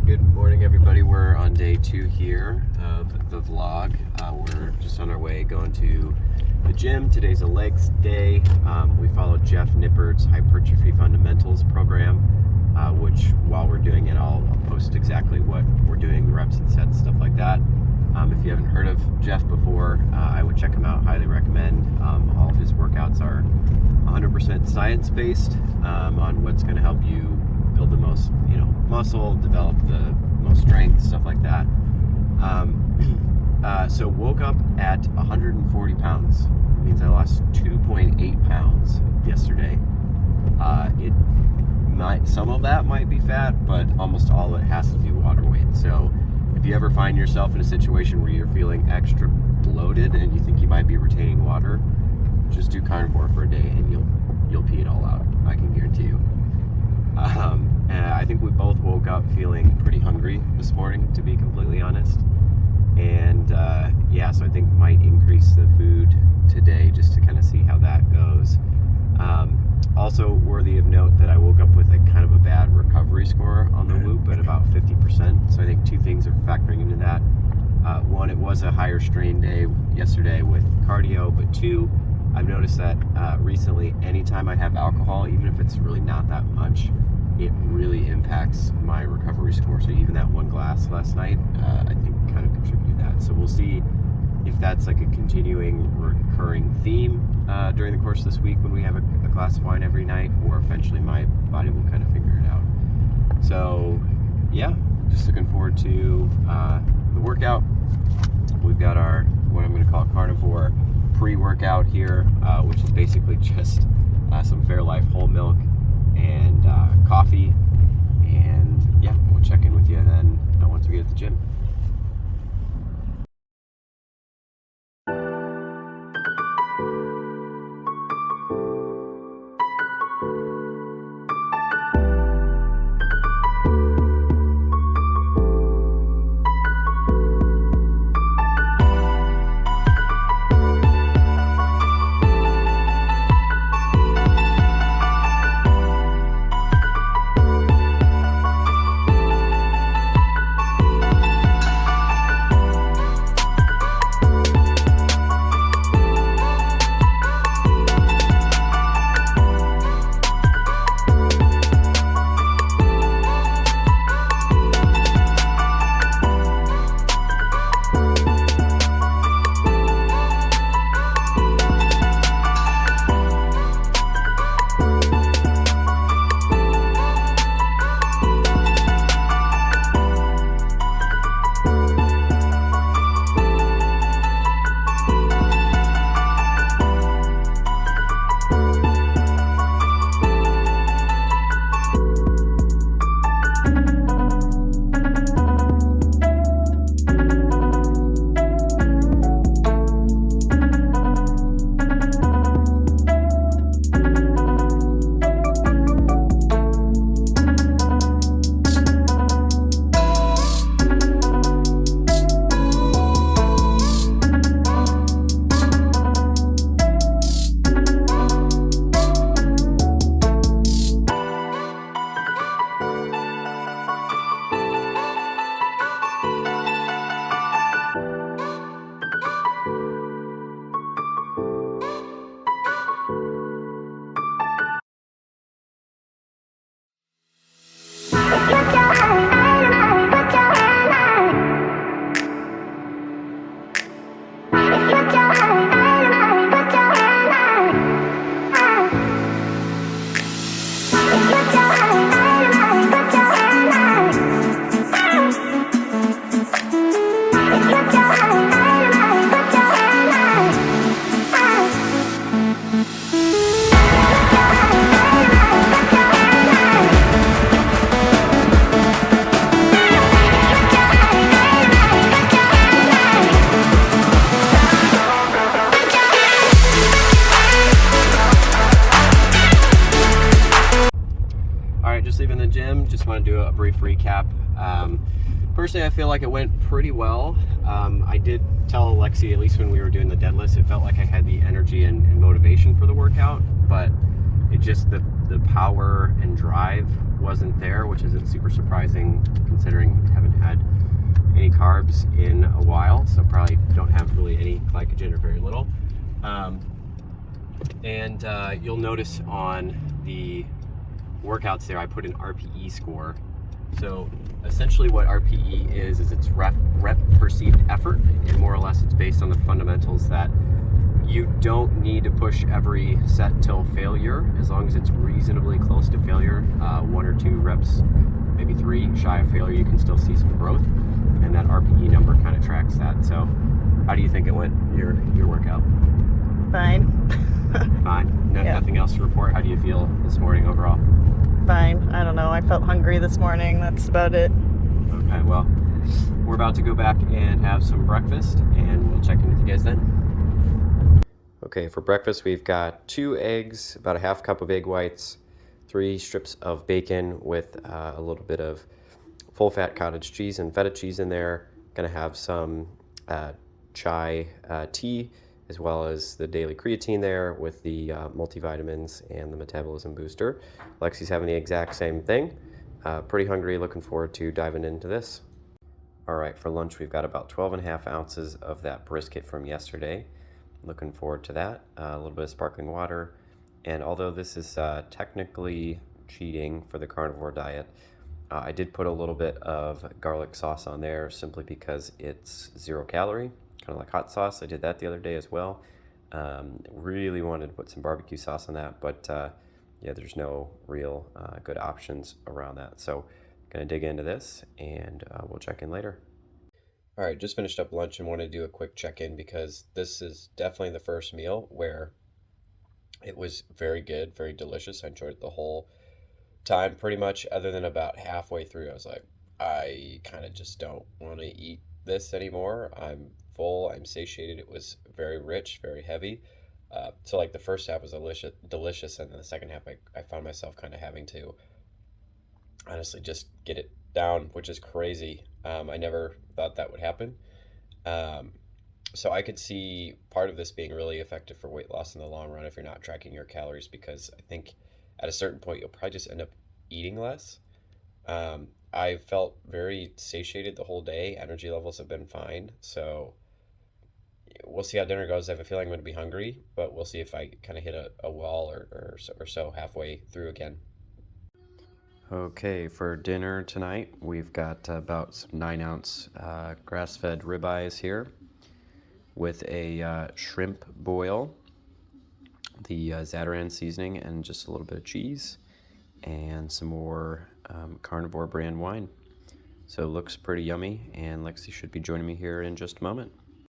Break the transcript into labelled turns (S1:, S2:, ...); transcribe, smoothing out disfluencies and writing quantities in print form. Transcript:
S1: Good morning, everybody. We're on day 2 here of the vlog. We're just on our way going to the gym. Today's a legs day. We followed Jeff Nippards' Hypertrophy Fundamentals program, which while we're doing it, I'll post exactly what we're doing, the reps and sets, stuff like that. If you haven't heard of Jeff before, I would check him out. Highly recommend. All of his workouts are 100% science-based on what's going to help you build the most, muscle, develop the most strength, stuff like that. So woke up at 140 pounds. It means I lost 2.8 pounds yesterday. Some of that might be fat, but almost all of it has to be water weight. So if you ever find yourself in a situation where you're feeling extra bloated and you think you might be retaining water, just do carnivore for a day and you'll pee it all out. I can guarantee you. And I think we both woke up feeling pretty hungry this morning, to be completely honest. And so I think might increase the food today just to kind of see how that goes. Also worthy of note that I woke up with a kind of a bad recovery score on the Whoop at about 50%. So I think 2 things are factoring into that. One, it was a higher strain day yesterday with cardio, but 2, I've noticed that recently, anytime I have alcohol, even if it's really not that much, it really impacts my recovery score. So even that 1 glass last night, I think kind of contributed to that. So we'll see if that's like a continuing recurring theme during the course of this week when we have a glass of wine every night, or eventually my body will kind of figure it out. So yeah, just looking forward to the workout. We've got our, what I'm going to call Carnivore pre-workout here, which is basically just some Fairlife whole milk and coffee, and yeah, we'll check in with you then once we get at the gym. Leaving the gym, just want to do a brief recap. Personally, I feel like it went pretty well. I did tell Lexy, at least when we were doing the deadlifts, it felt like I had the energy and motivation for the workout, but it just, the power and drive wasn't there, which isn't super surprising considering any carbs in a while, so probably don't have really any glycogen or very little. And you'll notice on the workouts there, I put an RPE score. So essentially what RPE is it's rep perceived effort, and more or less it's based on the fundamentals that you don't need to push every set till failure, as long as it's reasonably close to failure. 1 or 2 reps, maybe 3 shy of failure, you can still see some growth, and that RPE number kind of tracks that. So how do you think it went, your workout?
S2: Fine.
S1: Fine.
S2: Yeah.
S1: Nothing else to report. How do you feel this morning overall?
S2: Fine. I don't know. I felt hungry this morning. That's about it.
S1: Okay, well, we're about to go back and have some breakfast, and we'll check in with you guys then. Okay, for breakfast we've got 2 eggs, about a half cup of egg whites, 3 strips of bacon with a little bit of full-fat cottage cheese and feta cheese in there. Gonna have some chai tea, as well as the daily creatine there with the multivitamins and the metabolism booster. Lexi's having the exact same thing. Pretty hungry, looking forward to diving into this. All right, for lunch we've got about 12.5 ounces of that brisket from yesterday. Looking forward to that. A little bit of sparkling water. And although this is technically cheating for the carnivore diet, I did put a little bit of garlic sauce on there simply because it's 0 calorie, kind of like hot sauce. I did that the other day as well. Really wanted to put some barbecue sauce on that, but yeah, there's no real good options around that. So gonna dig into this, and we'll check in later. All right, just finished up lunch and want to do a quick check-in because this is definitely the first meal where it was very good, very delicious. I enjoyed it the whole time pretty much, other than about halfway through. I was like, I kind of just don't want to eat this anymore. I'm full, I'm satiated. It was very rich, very heavy. So like the first half was delicious, and then the second half I found myself kind of having to honestly just get it down, which is crazy. I never thought that would happen. Um, so I could see part of this being really effective for weight loss in the long run if you're not tracking your calories, because I think at a certain point you'll probably just end up eating less. I felt very satiated the whole day. Energy levels have been fine. So we'll see how dinner goes. I have a feeling I'm going to be hungry, but we'll see if I kind of hit a wall or so halfway through again. Okay, for dinner tonight, we've got about some 9-ounce grass-fed ribeyes here with a shrimp boil, the Zatarain seasoning, and just a little bit of cheese, and some more Carnivore brand wine. So it looks pretty yummy, and Lexi should be joining me here in just a moment.